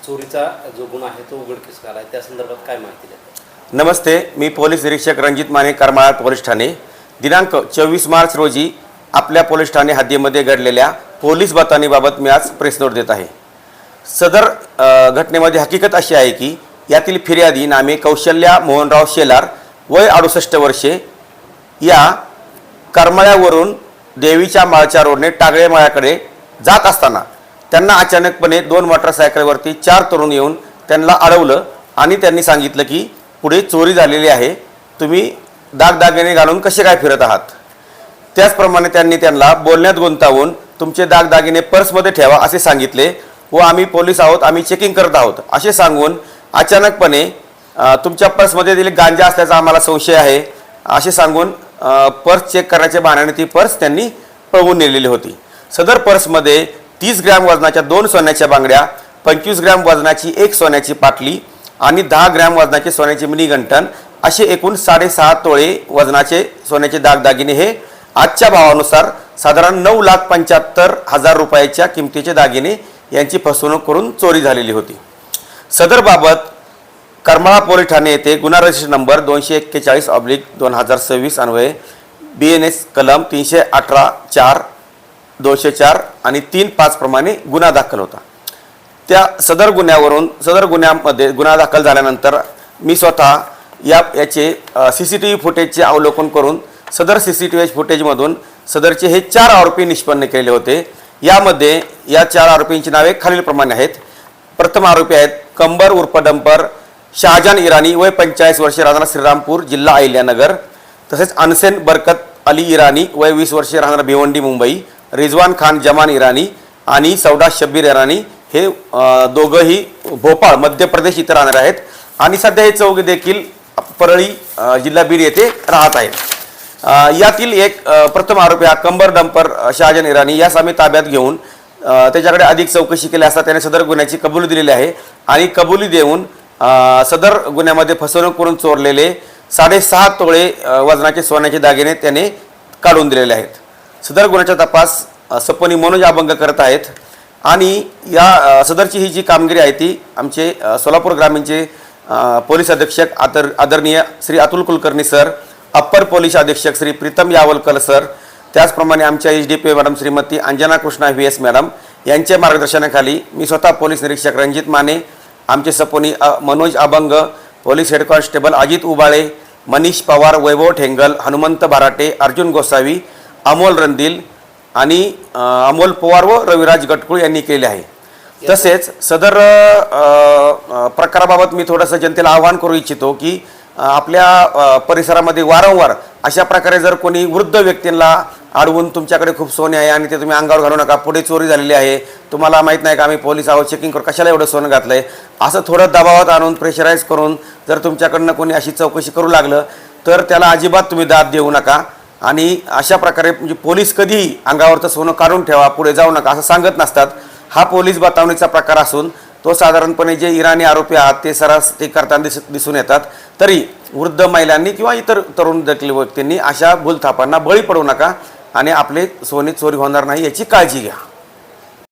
चोरीचा जो गुन्हा आहे तो उघडकीस आला आहे, त्या संदर्भात काय माहिती द्या? नमस्ते, मी पोलीस निरीक्षक रणजित माने, करमाळा पोलीस ठाणे. दिनांक 24 मार्च रोजी आपल्या पोलीस ठाणे हद्दीमध्ये घडलेल्या पोलीस बतावणीबाबत मी आज प्रेस नोट देत आहे. सदर घटनेमध्ये हकीकत अशी आहे की यातील फिर्यादी नामे कौशल्या मोहनराव शेलार, वय 68 वर्षे, या करमाळ्यावरून देवीच्या माळच्या रोडने टागळे माळ्याकडे जात असताना त्यांना अचानकपणे 2 मोटरसायकलवरती 4 तरुण येऊन त्यांना अडवलं आणि त्यांनी सांगितलं की पुढे चोरी झालेली आहे, तुम्ही दागदागिने घालून कसे काय फिरत आहात. त्याचप्रमाणे त्यांनी त्यांना बोलण्यात गुंतावून तुमचे दागदागिने पर्समध्ये ठेवा असे सांगितले व आम्ही पोलीस आहोत, आम्ही चेकिंग करत आहोत असे सांगून अचानकपणे तुमच्या पर्समध्ये दिले गांजा असल्याचा आम्हाला संशय आहे असे सांगून पर्स चेक करण्याच्या बहाण्याने ती पर्स त्यांनी पळवून नेलेली होती. सदर पर्समध्ये 30 ग्रॅम वजनाच्या 2 सोन्याच्या बांगड्या, 25 ग्रॅम वजनाची 1 सोन्याची पाटली आणि 10 ग्रॅम वजनाचे सोन्याचे मिनी गंठण असे एकूण 6.5 तोळे वजनाचे सोन्याचे दागदागिने हे आजच्या भावानुसार साधारण 9,75,000 रुपयाच्या किमतीचे दागिने यांची फसवणूक करून चोरी झालेली होती. सदर बाबत करमाळा पोलीस ठाणे येथे गुन्हा रजिस्टर नंबर 241/2026 अन्वये BNS कलम 318(4), 204 आणि 3(5) प्रमाणे गुन्हा दाखल होता. त्या सदर गुन्ह्यामध्ये गुन्हा दाखल झाल्यानंतर मी स्वतः याचे CCTV फुटेजचे अवलोकन करून सदर CCTV फुटेजमधून सदरचे हे 4 आरोपी निष्पन्न केले होते. यामध्ये या 4 आरोपींची नावे खालीलप्रमाणे आहेत. प्रथम आरोपी आहेत कंबर उर्फ डंपर शाहजान इराणी, वय 45 वर्षे, राहणार श्रीरामपूर, जिल्हा अहिल्यानगर. तसेच अनसेन बरकत अली इराणी, वय 20 वर्षे, राहणार भिवंडी, मुंबई. रिजवान खान जमान इराणी आणि सौदा शब्बीर इराणी हे दोघंही भोपाळ मध्य प्रदेश इथे राहणार आहेत आणि सध्या हे चौघे देखील परळी जिल्हा बीड येथे राहत आहेत. यातील एक प्रथम आरोपी हा कंबर डंपर शाहजान इराणी यास आम्ही ताब्यात घेऊन त्याच्याकडे अधिक चौकशी केली असता त्याने सदर गुन्ह्याची कबुली दिलेली आहे आणि कबुली देऊन सदर गुन्ह्यामध्ये फसवणूक करून चोरलेले 6.5 तोळे वजनाचे सोन्याचे दागिने त्याने काढून दिलेले आहेत. सदर गुन्ह्याचा तपास सपोनी मनोज अभंग करत आहेत आणि या सदरची ही जी कामगिरी आहे ती आमचे सोलापूर ग्रामीणचे पोलीस अधीक्षक आदरणीय Shri Atul Kulkarni sir, upper police अधीक्षक श्री प्रीतम यावलकर सर, त्याचप्रमाणे आमच्या HDPO madam Shrimati Anjana Krishna VS madam यांच्या मार्गदर्शनाखाली मी स्वतः पोलीस निरीक्षक रणजित माने, आमचे सपोनी Manoj Abhang, police head constable Ajit Ubale, Manish Pawar, Vaibhav Thengal, Hanumant Bharate, Arjun Gosavi, Amol Randil आणि अमोल पवार व रविराज गटकुळ यांनी केले आहे. तसेच सदर प्रकाराबाबत मी थोडंसं जनतेला आवाहन करू इच्छितो की आपल्या परिसरामध्ये वारंवार अशा प्रकारे जर कोणी वृद्ध व्यक्तींना अडवून तुमच्याकडे खूप सोने आहे आणि ते तुम्ही अंगावर घालू नका, पुढे चोरी झालेली आहे, तुम्हाला माहीत नाही का आम्ही पोलीस आहोत, चेकिंग करू, कशाला एवढं सोनं घातलं आहे, असं थोडं दबावात आणून प्रेशराईज करून जर तुमच्याकडनं कोणी अशी चौकशी करू लागलं तर त्याला अजिबात तुम्ही दाद देऊ नका. आणि अशा प्रकारे म्हणजे पोलीस कधीही अंगावरचं सोनं काढून ठेवा, पुढे जाऊ नका असं सांगत नसतात. हा पोलीस बतावणीचा प्रकार असून तो साधारणपणे जे इराणी आरोपी आहात ते सरास ते करताना दिसून येतात. तरी वृद्ध महिलांनी किंवा इतर तरुण देखील व्यक्तींनी अशा भूलथापांना बळी पडू नका आणि आपले सोने चोरी होणार नाही याची काळजी घ्या.